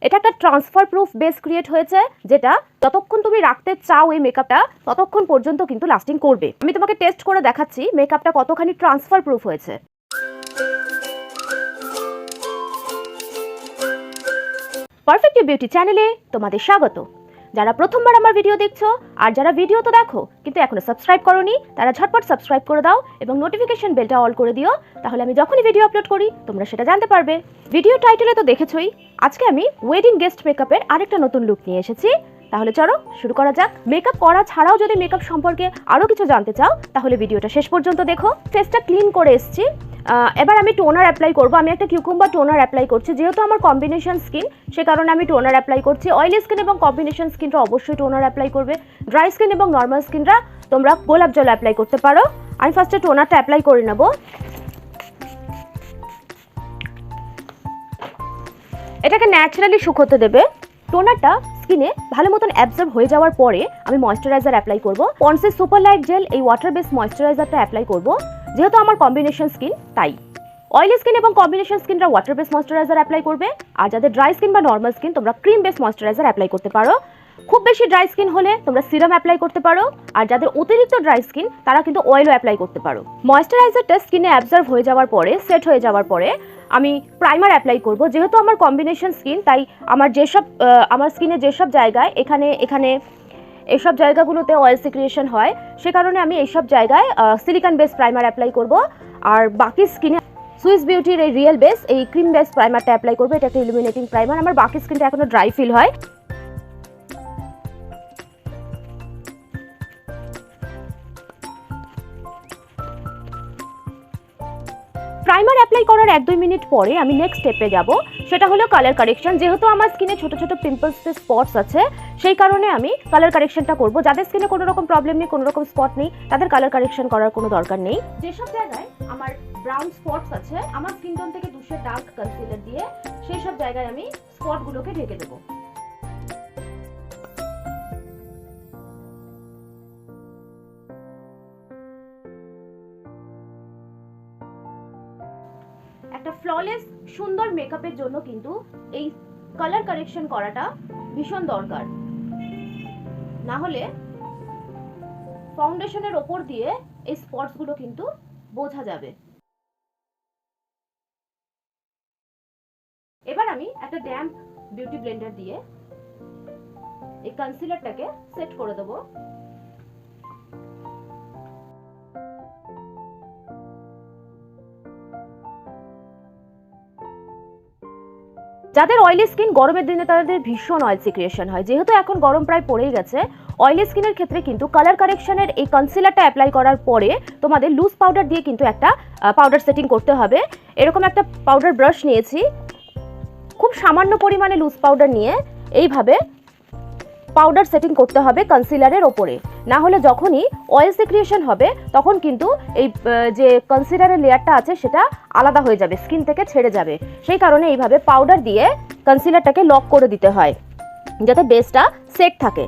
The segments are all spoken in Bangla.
এটা একটা ট্রান্সফার প্রুফ বেস ক্রিয়েট হয়েছে, যেটা যতক্ষণ তুমি রাখতে চাও এই মেকআপটা ততক্ষণ পর্যন্ত কিন্তু লাস্টিং করবে। আমি তোমাকে টেস্ট করে দেখাচ্ছি মেকআপটা কতখানি ট্রান্সফার প্রুফ হয়েছে। পারফেক্ট বিউটি চ্যানেলে তোমাদের স্বাগত। যারা প্রথমবার আমার ভিডিও দেখছো আর যারা ভিডিও তো দেখো কিন্তু এখনো সাবস্ক্রাইব করোনি, তারা ঝটপট সাবস্ক্রাইব করে দাও এবং নোটিফিকেশন বেলটা অল করে দিও, তাহলে আমি যখনই ভিডিও আপলোড করি তোমরা সেটা জানতে পারবে। ভিডিও টাইটেলে তো দেখেছোই, আজকে আমি ওয়েডিং গেস্ট মেকআপের আরেকটা নতুন লুক নিয়ে এসেছি। তাহলে চলো শুরু করা যাক। মেকআপ করা ছাড়াও যদি মেকআপ সম্পর্কে আরও কিছু জানতে চাও তাহলে ভিডিওটা শেষ পর্যন্ত দেখো। ফেসটা ক্লিন করে এসেছি, এবার আমি টোনার অ্যাপ্লাই করব। আমি একটা কিউকুম্বার টোনার অ্যাপ্লাই করছি, যেহেতু আমার কম্বিনেশন স্কিন সে কারণে আমি টোনার অ্যাপ্লাই করছি। অয়েলি স্কিন এবং কম্বিনেশন স্কিনরা অবশ্যই টোনার অ্যাপ্লাই করবে। ড্রাই স্কিন এবং নর্মাল স্কিনরা তোমরা গোলাপ জল অ্যাপ্লাই করতে পারো। আমি ফার্স্টে টোনারটা অ্যাপ্লাই করে নেব। এটাকে ন্যাচারালি শুকোতে দেবে। টোনারটা স্কিনে ভালো মতন অ্যাবজর্ব হয়ে যাওয়ার পরে আমি ময়েশ্চারাইজার অ্যাপ্লাই করব। পন্সের সুপার লাইট জেল এই ওয়াটার বেস ময়েশ্চারাইজারটা অ্যাপ্লাই করব, যেহেতু আমার কম্বিনেশন স্কিন তাই। অয়েলি স্কিন এবং কম্বিনেশন স্কিনরা ওয়াটার বেস ময়েশ্চারাইজার অ্যাপ্লাই করবে, আর যাদের ড্রাই স্কিন বা নর্মাল স্কিন তোমরা ক্রিম বেস ময়েশ্চারাইজার অ্যাপ্লাই করতে পারো। খুব বেশি ড্রাই স্কিন হলে তোমরা সিরাম অ্যাপ্লাই করতে পারো, আর যাদের অতিরিক্ত ড্রাই স্কিন তারা কিন্তু অয়েলও অ্যাপ্লাই করতে পারো। ময়েশ্চারাইজারটা স্কিনে অ্যাবজর্ব হয়ে যাওয়ার পরে, সেট হয়ে যাওয়ার পরে আমি প্রাইমার অ্যাপ্লাই করব। যেহেতু আমার কম্বিনেশন স্কিন তাই আমার স্কিনে যেসব জায়গায় এখানে এইসব জায়গাগুলোতে অয়েল সিক্রিয়েশন হয়, সে কারণে আমি এইসব জায়গায় সিলিকন বেস প্রাইমার অ্যাপ্লাই করব। আর বাকি স্কিনে সুইস বিউটির এই রিয়েল বেস এই ক্রিম বেস প্রাইমারটা অ্যাপ্লাই করবো। এটা একটা ইলুমিনেটিং প্রাইমার। আমার বাকি স্কিনটা এখনো ড্রাই ফিল হয়। প্রাইমার অ্যাপ্লাই করার 1-2 মিনিট পরে আমি নেক্সট স্টেপে যাব, সেটা হলো কালার কারেকশন। যেহেতু আমার স্কিনে ছোট ছোট পিম্পলসের স্পটস আছে, সেই কারণে আমি কালার কারেকশনটা করব। যাদের স্কিনে কোনো রকম প্রবলেম নেই, কোনো রকম স্পট নেই, তাদের কালার কারেকশন করার কোনো দরকার নেই। যেসব জায়গায় আমার ব্রাউন স্পটস আছে, আমার স্কিন টোন থেকে 2 শেড ডার্ক কনসিলার দিয়ে সেই সব জায়গায় আমি স্পটগুলোকে ঢেকে দেবো। একটা ফ্ললেস সুন্দর মেকআপের জন্য কিন্তু এই কালার কারেকশন করাটা ভীষণ দরকার, না হলে ফাউন্ডেশনের ওপর দিয়ে এই স্পটসগুলো কিন্তু বোঝা যাবে। এবার আমি একটা ড্যাম্প বিউটি ব্লেন্ডার দিয়ে এই কনসিলারটাকে সেট করে দেবো। যাদের অয়েলি স্কিন, গরমের দিনে তাদের ভীষণ অয়েল সিক্রিয়েশন হয়। যেহেতু এখন গরম প্রায় পড়েই গেছে, অয়েলি স্কিনের ক্ষেত্রে কিন্তু কালার কারেকশনের এই কনসিলারটা অ্যাপ্লাই করার পরে তোমাদের লুজ পাউডার দিয়ে কিন্তু একটা পাউডার সেটিং করতে হবে। এরকম একটা পাউডার ব্রাশ নিয়েছি, খুব সামান্য পরিমাণে লুজ পাউডার নিয়ে এইভাবে পাউডার সেটিং করতে হবে কনসিলারের ওপরে। না হলে যখনই অয়েল সিক্রিয়েশন হবে তখন কিন্তু এই যে কনসিলারের লেয়ারটা আছে সেটা আলাদা হয়ে যাবে, স্কিন থেকে ছেড়ে যাবে। সেই কারণে এইভাবে পাউডার দিয়ে কনসিলারটাকে লক করে দিতে হয়, যাতে বেসটা সেট থাকে।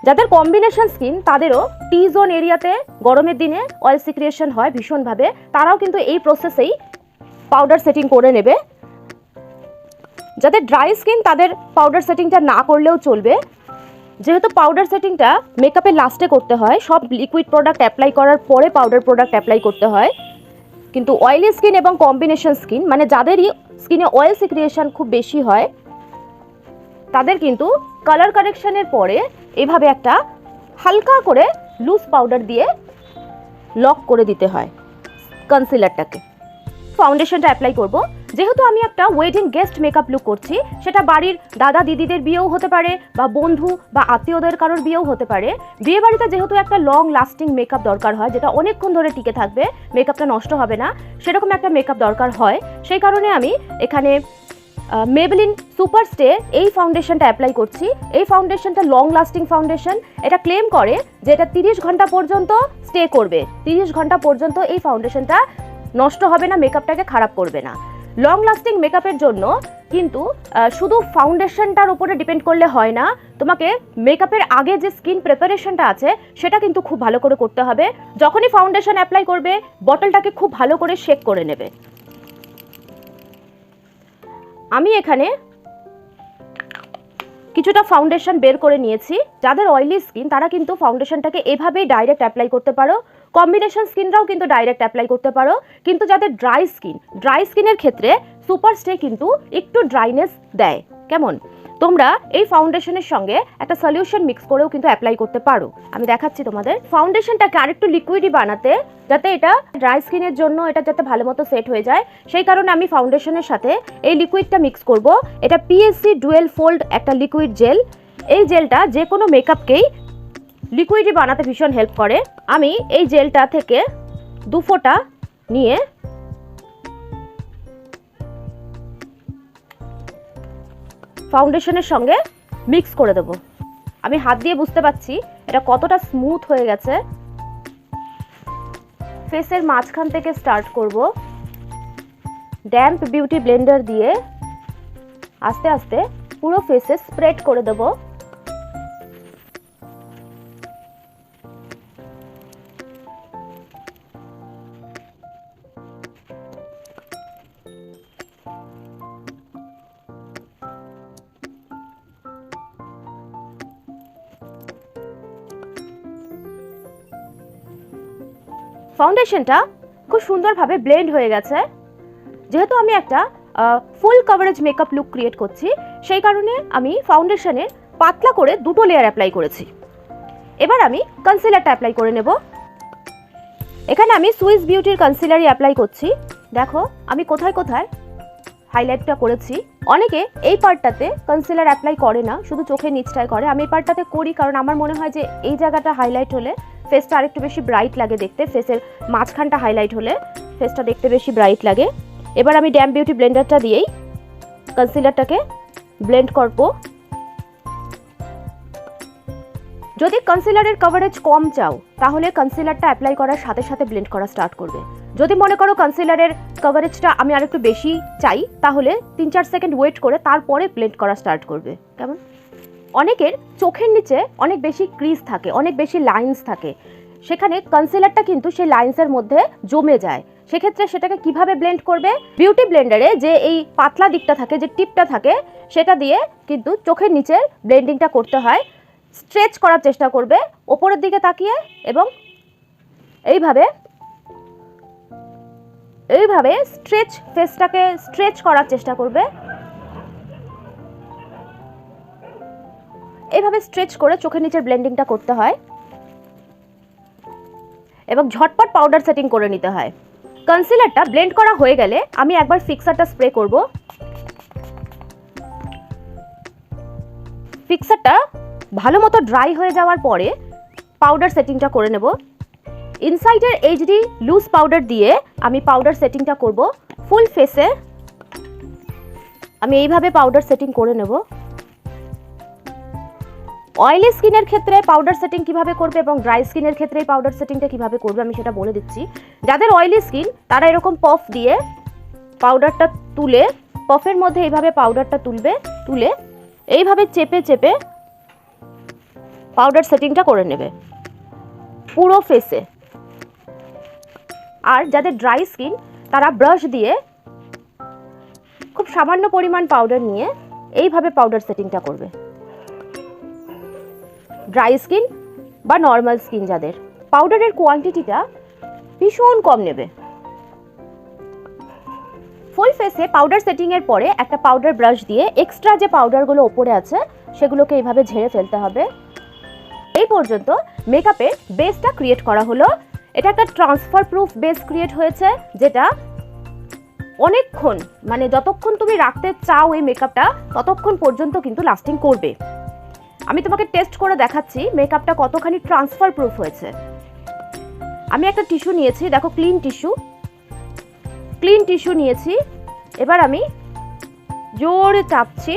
যাদের কম্বিনেশন স্কিন তাদেরও টি জোন এরিয়াতে গরমের দিনে অয়েল সিক্রিয়েশন হয় ভীষণভাবে, তারাও কিন্তু এই প্রসেসেই পাউডার সেটিং করে নেবে। যাদের ড্রাই স্কিন তাদের পাউডার সেটিংটা না করলেও চলবে, যেহেতু পাউডার সেটিংটা মেকআপের লাস্টে করতে হয়। সব লিকুইড প্রোডাক্ট অ্যাপ্লাই করার পরে পাউডার প্রোডাক্ট অ্যাপ্লাই করতে হয়। কিন্তু অয়েলি স্কিন এবং কম্বিনেশন স্কিন, মানে যাদেরই স্কিনে অয়েল সিক্রিয়েশন খুব বেশি হয়, তাদের কিন্তু কালার কারেকশনের পরে এভাবে একটা হালকা করে লুজ পাউডার দিয়ে লক করে দিতে হয় কনসিলারটাকে। ফাউন্ডেশনটা অ্যাপ্লাই করব। যেহেতু আমি একটা ওয়েডিং গেস্ট মেকআপ লুক করছি, সেটা বাড়ির দাদা দিদিদের বিয়েও হতে পারে বা বন্ধু বা আত্মীয়দের কারোর বিয়েও হতে পারে। বিয়ে বাড়িতে যেহেতু একটা লং লাস্টিং মেকআপ দরকার হয়, যেটা অনেকক্ষণ ধরে টিকে থাকবে, মেকআপটা নষ্ট হবে না, সেরকম একটা মেকআপ দরকার হয়। সেই কারণে আমি এখানে মেবেলিন সুপার স্টে এই ফাউন্ডেশনটা অ্যাপ্লাই করছি। এই ফাউন্ডেশনটা লং লাস্টিং ফাউন্ডেশন। এটা ক্লেম করে যে এটা 30 ঘন্টা পর্যন্ত স্টে করবে। 30 ঘন্টা পর্যন্ত এই ফাউন্ডেশনটা নষ্ট হবে না, মেকআপটাকে খারাপ করবে না। লং লাস্টিং মেকআপের জন্য কিন্তু শুধু ফাউন্ডেশনটার উপরে ডিপেন্ড করলে হয় না, তোমাকে মেকআপের আগে যে স্কিন প্রিপারেশনটা আছে সেটা কিন্তু খুব ভালো করে করতে হবে। যখনই ফাউন্ডেশন অ্যাপ্লাই করবে, বটলটাকে খুব ভালো করে শেক করে নেবে। আমি এখানে কিছুটা ফাউন্ডেশন বের করে নিয়েছি। যাদের অয়েলি স্কিন তারা কিন্তু ফাউন্ডেশনটাকে এভাবেই ডাইরেক্ট অ্যাপ্লাই করতে পারো, কম্বিনেশন স্কিনরাও কিন্তু ডাইরেক্ট অ্যাপ্লাই করতে পারো। কিন্তু যাদের ড্রাই স্কিনের ক্ষেত্রে সুপার স্টে কিন্তু একটু ড্রাইনেস দেয়। কেমন? তোমরা এই ফাউন্ডেশনের সঙ্গে একটা সলিউশন মিক্স করেও কিন্তু অ্যাপ্লাই করতে পারো। আমি দেখাচ্ছি তোমাদের। ফাউন্ডেশনটাকে আরেকটু লিকুইডই বানাতে, যাতে এটা ড্রাই স্কিনের জন্য এটা যাতে ভালো মতো সেট হয়ে যায়, সেই কারণে আমি ফাউন্ডেশনের সাথে এই লিকুইডটা মিক্স করব। এটা পিএসসি ডুয়েল ফোল্ড একটা লিকুইড জেল। এই জেলটা যে কোনো মেকআপকেই লিকুইডই বানাতে ভীষণ হেল্প করে। আমি এই জেলটা থেকে 2 ফোঁটা নিয়ে ফাউন্ডেশনের সঙ্গে মিক্স করে দেব। আমি হাত দিয়ে বুঝতে পারছি এটা কতটা স্মুথ হয়ে গেছে। ফেসের মাঝখান থেকে স্টার্ট করব। ড্যাম্প বিউটি ব্লেন্ডার দিয়ে আস্তে আস্তে পুরো ফেসে স্প্রেড করে দেব। ফাউন্ডেশনটা খুব সুন্দরভাবে ব্লেন্ড হয়ে গেছে। যেহেতু আমি একটা ফুল কভারেজ মেকআপ লুক ক্রিয়েট করছি, সেই কারণে আমি ফাউন্ডেশনের পাতলা করে 2টো লেয়ার অ্যাপ্লাই করেছি। এবার আমি কনসিলারটা অ্যাপ্লাই করে নেব। এখানে আমি সুইস বিউটির কনসিলারই অ্যাপ্লাই করছি। দেখো আমি কোথায় কোথায় হাইলাইটটা করেছি। অনেকে এই পার্টটাতে কনসিলার অ্যাপ্লাই করে না, শুধু চোখের নিচটায় করে। আমি এই পার্টটাতে করি কারণ আমার মনে হয় যে এই জায়গাটা হাইলাইট হলে ফেসটা আরেকটু বেশি ব্রাইট লাগে দেখতে। ফেসের মাঝখানটা হাইলাইট হলে ফেসটা দেখতে বেশি ব্রাইট লাগে। এবার আমি ড্যাম্প বিউটি ব্লেন্ডারটা দিয়েই কনসিলারটাকে ব্লেন্ড করব। যদি কনসিলারের কভারেজ কম চাও তাহলে কনসিলারটা অ্যাপ্লাই করার সাথে সাথে ব্লেন্ড করা স্টার্ট করবে। যদি মনে করো কনসিলারের কভারেজটা আমি আরেকটু বেশি চাই, তাহলে 3-4 সেকেন্ড ওয়েট করে তারপরে ব্লেন্ড করা স্টার্ট করবে। কেমন? অনেকের চোখের নিচে অনেক বেশি ক্রিজ থাকে, অনেক বেশি লাইন্স থাকে, সেখানে কনসিলারটা কিন্তু সেই লাইন্সের মধ্যে জমে যায়। সেক্ষেত্রে সেটাকে কিভাবে ব্লেন্ড করবে? বিউটি ব্লেন্ডারে যে এই পাতলা দিকটা থাকে, যে টিপটা থাকে, সেটা দিয়ে কিন্তু চোখের নিচে ব্লেন্ডিংটা করতে হয়। স্ট্রেচ করার চেষ্টা করবে ওপরের দিকে তাকিয়ে, এবং এইভাবে ফেসটাকে স্ট্রেচ করার চেষ্টা করবে। এইভাবে স্ট্রেচ করে চোখের নিচের ব্লেন্ডিংটা করতে হয় এবং ঝটপট পাউডার সেটিং করে নিতে হয়। কনসিলারটা ব্লেন্ড করা হয়ে গেলে আমি একবার ফিক্সারটা স্প্রে করব। ফিক্সারটা ভালো মতো ড্রাই হয়ে যাওয়ার পরে পাউডার সেটিংটা করে নেব। ইনসাইডের এইচডি লুজ পাউডার দিয়ে আমি পাউডার সেটিংটা করব। ফুল ফেসে আমি এইভাবে পাউডার সেটিং করে নেব। অয়েলি স্কিনের ক্ষেত্রে পাউডার সেটিং কিভাবে করবে এবং ড্রাই স্কিনের ক্ষেত্রে এই পাউডার সেটিংটা কিভাবে করবে আমি সেটা বলে দিচ্ছি। যাদের অয়েলি স্কিন তারা এরকম পফ দিয়ে পাউডারটা তুলে, পফের মধ্যে এইভাবে পাউডারটা তুলে এইভাবে চেপে চেপে পাউডার সেটিংটা করে নেবে পুরো ফেসে। আর যাদের ড্রাই স্কিন তারা ব্রাশ দিয়ে খুব সামান্য পরিমাণ পাউডার নিয়ে এইভাবে পাউডার সেটিংটা করবে। ড্রাই স্কিন বা নর্মাল স্কিন যাদের, পাউডারের কোয়ান্টিটিটা ভীষণ কম নেবে। ফুল ফেসে পাউডার সেটিংয়ের পরে একটা পাউডার ব্রাশ দিয়ে এক্সট্রা যে পাউডারগুলো ওপরে আছে সেগুলোকে এইভাবে ঝেড়ে ফেলতে হবে। এই পর্যন্ত মেকআপের বেসটা ক্রিয়েট করা হলো। এটা একটা ট্রান্সফার প্রুফ বেস ক্রিয়েট হয়েছে, যেটা অনেকক্ষণ, মানে যতক্ষণ তুমি রাখতে চাও এই মেকআপটা ততক্ষণ পর্যন্ত কিন্তু লাস্টিং করবে। আমি তোমাকে টেস্ট করে দেখাচ্ছি মেকআপটা কতখানি ট্রান্সফার প্রুফ হয়েছে। আমি একটা টিস্যু নিয়েছি, দেখো ক্লিন টিস্যু নিয়েছি। এবার আমি জোরে চাপছি।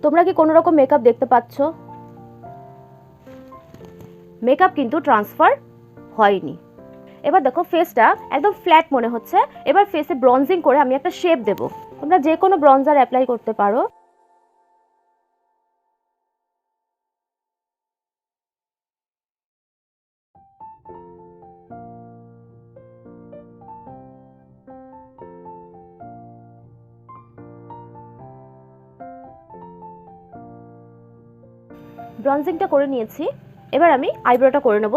তোমরা কি কোনো রকম মেকআপ দেখতে পাচ্ছ? মেকআপ কিন্তু ট্রান্সফার হয়নি। এবার দেখো ফেসটা একদম ফ্ল্যাট মনে হচ্ছে। এবার ফেসে ব্রঞ্জিং করে আমি একটা শেপ দেব। তোমরা যে কোনো ব্রঞ্জার অ্যাপ্লাই করতে পারো। ব্রঞ্জিংটা করে নিয়েছি, এবার আমি আইব্রোটা করে নেব।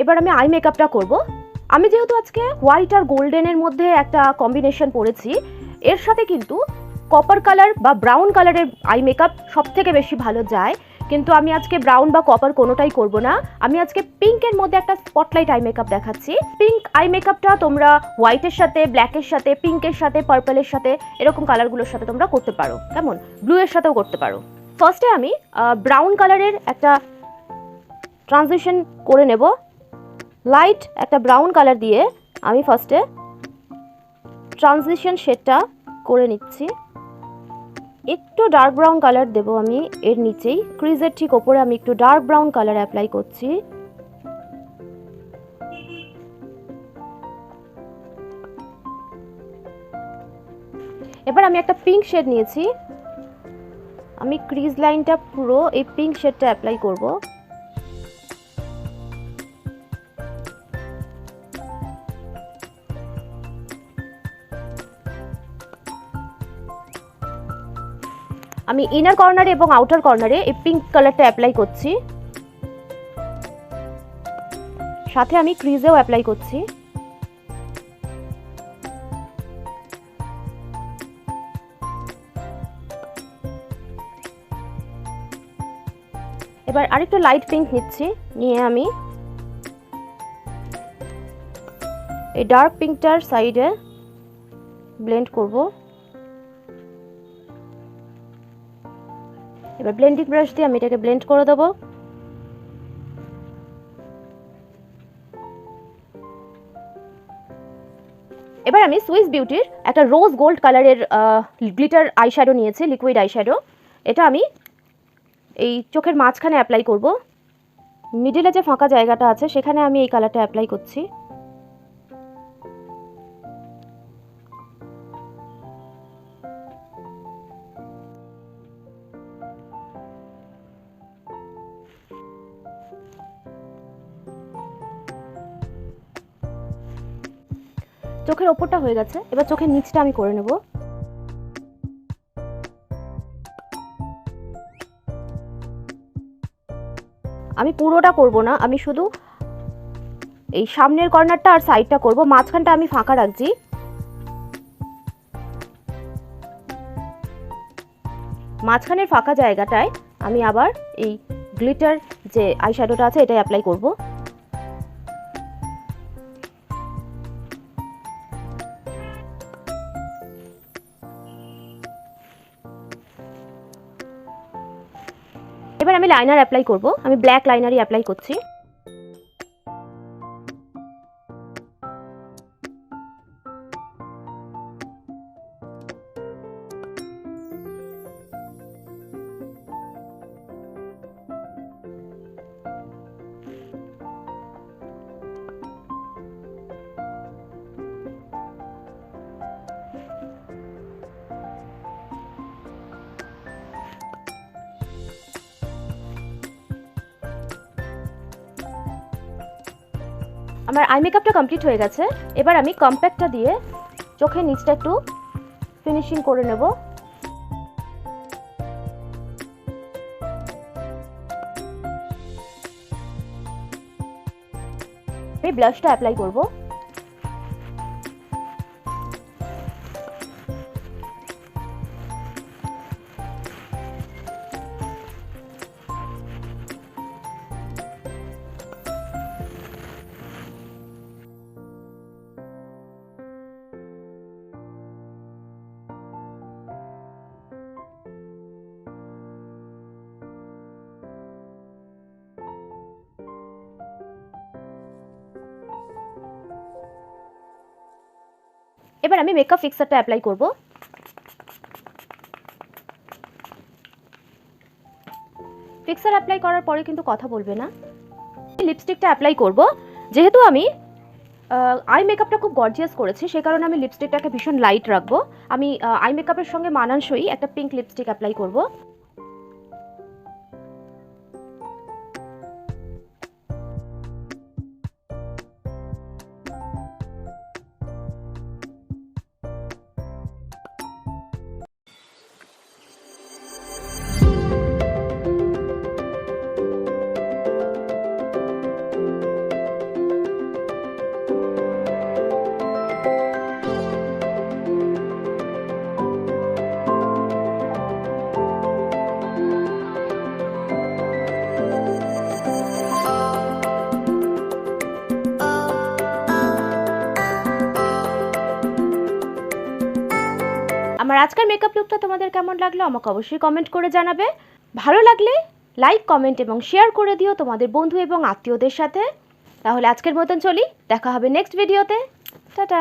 এবার আমি আই মেকআপটা করব। আমি যেহেতু আজকে হোয়াইট আর গোল্ডেনের মধ্যে একটা কম্বিনেশন পরেছি, এর সাথে কিন্তু কপার কালার বা ব্রাউন কালারের আই মেকআপ সবথেকে বেশি ভালো যায়, কিন্তু আমি আজকে ব্রাউন বা কপার কোনোটাই করব না। আমি আজকে পিঙ্কের মধ্যে একটা স্পটলাইট আই মেকআপ দেখাচ্ছি। পিঙ্ক আই মেকআপটা তোমরা হোয়াইটের সাথে, ব্ল্যাকের সাথে, পিঙ্কের সাথে, পার্পলের সাথে, এরকম কালারগুলোর সাথে তোমরা করতে পারো, কেমন ব্লু এর সাথেও করতে পারো। ফার্স্টে আমি ব্রাউন কালারের একটা ট্রানজিশন করে নেব। লাইট একটা ব্রাউন কালার দিয়ে আমি ফার্স্টে ট্রানজিশন শেডটা করে নিচ্ছি। একটু ডার্ক ব্রাউন কালার দেব আমি এর নিচেই, ক্রিজের ঠিক ওপরে আমি একটু ডার্ক ব্রাউন কালার অ্যাপ্লাই করছি। এবার আমি একটা পিঙ্ক শেড নিয়েছি, আমি ক্রিজ লাইনটা পুরো এই পিঙ্ক শেডটা অ্যাপ্লাই করব। আমি ইনার কর্নারে এবং আউটার কর্নারে এই পিঙ্ক কালারটা অ্যাপ্লাই করছি, সাথে আমি ক্রিজেও অ্যাপ্লাই করছি। এবার আরেকটু লাইট পিঙ্ক নিচ্ছি, নিয়ে আমি এই ডার্ক পিঙ্কটার সাইডে ব্লেন্ড করব। এবার ব্লেন্ডিং ব্রাশ দিয়ে আমি এটাকে ব্লেন্ড করে দেবো। এবার আমি সুইস বিউটির একটা রোজ গোল্ড কালারের গ্লিটার আইশ্যাডো নিয়েছি, লিকুইড আইশ্যাডো। এটা আমি এই চোখের মাঝখানে অ্যাপ্লাই করব। মিডিলে যে ফাঁকা জায়গাটা আছে সেখানে আমি এই কালারটা অ্যাপ্লাই করছি। চোখের ওপরটা হয়ে গেছে, এবার চোখের নিচটা আমি করে নেব। আমি পুরোটা করব না, আমি শুধু এই সামনের কর্নারটা আর সাইডটা করব, মাঝখানটা আমি ফাঁকা রাখছি। মাঝখানের ফাঁকা জায়গাটায় আমি আবার এই গ্লিটার যে আইশ্যাডোটা আছে এটাই অ্যাপ্লাই করব। এবার আমি লাইনার অ্যাপ্লাই করব, আমি ব্ল্যাক লাইনারই অ্যাপ্লাই করছি। আমার আই মেকআপটা কমপ্লিট হয়ে গেছে, এবার আমি কম্প্যাক্টটা দিয়ে চোখের নিচটা একটু ফিনিশিং করে নেব। আমি ব্লাশটা অ্যাপ্লাই করব। এবার আমি মেকআপ ফিক্সারটা অ্যাপ্লাই করব। ফিক্সার অ্যাপ্লাই করার পরে কিন্তু কথা বলবে না। লিপস্টিকটা অ্যাপ্লাই করব। যেহেতু আমি আই মেকআপটা খুব গর্জিয়াস করেছি, সে কারণে আমি লিপস্টিকটাকে ভীষণ লাইট রাখবো। আমি আই মেকআপের সঙ্গে মানানসই একটা পিঙ্ক লিপস্টিক অ্যাপ্লাই করব। মেকআপ লুকটা তোমাদের কেমন লাগলো আমাকে অবশ্যই কমেন্ট করে জানাবে। ভালো লাগলে লাইক, কমেন্ট এবং শেয়ার করে দিও তোমাদের বন্ধু এবং আত্মীয়দের সাথে। তাহলে আজকের মতন চলি, দেখা হবে নেক্সট ভিডিওতে। টাটা।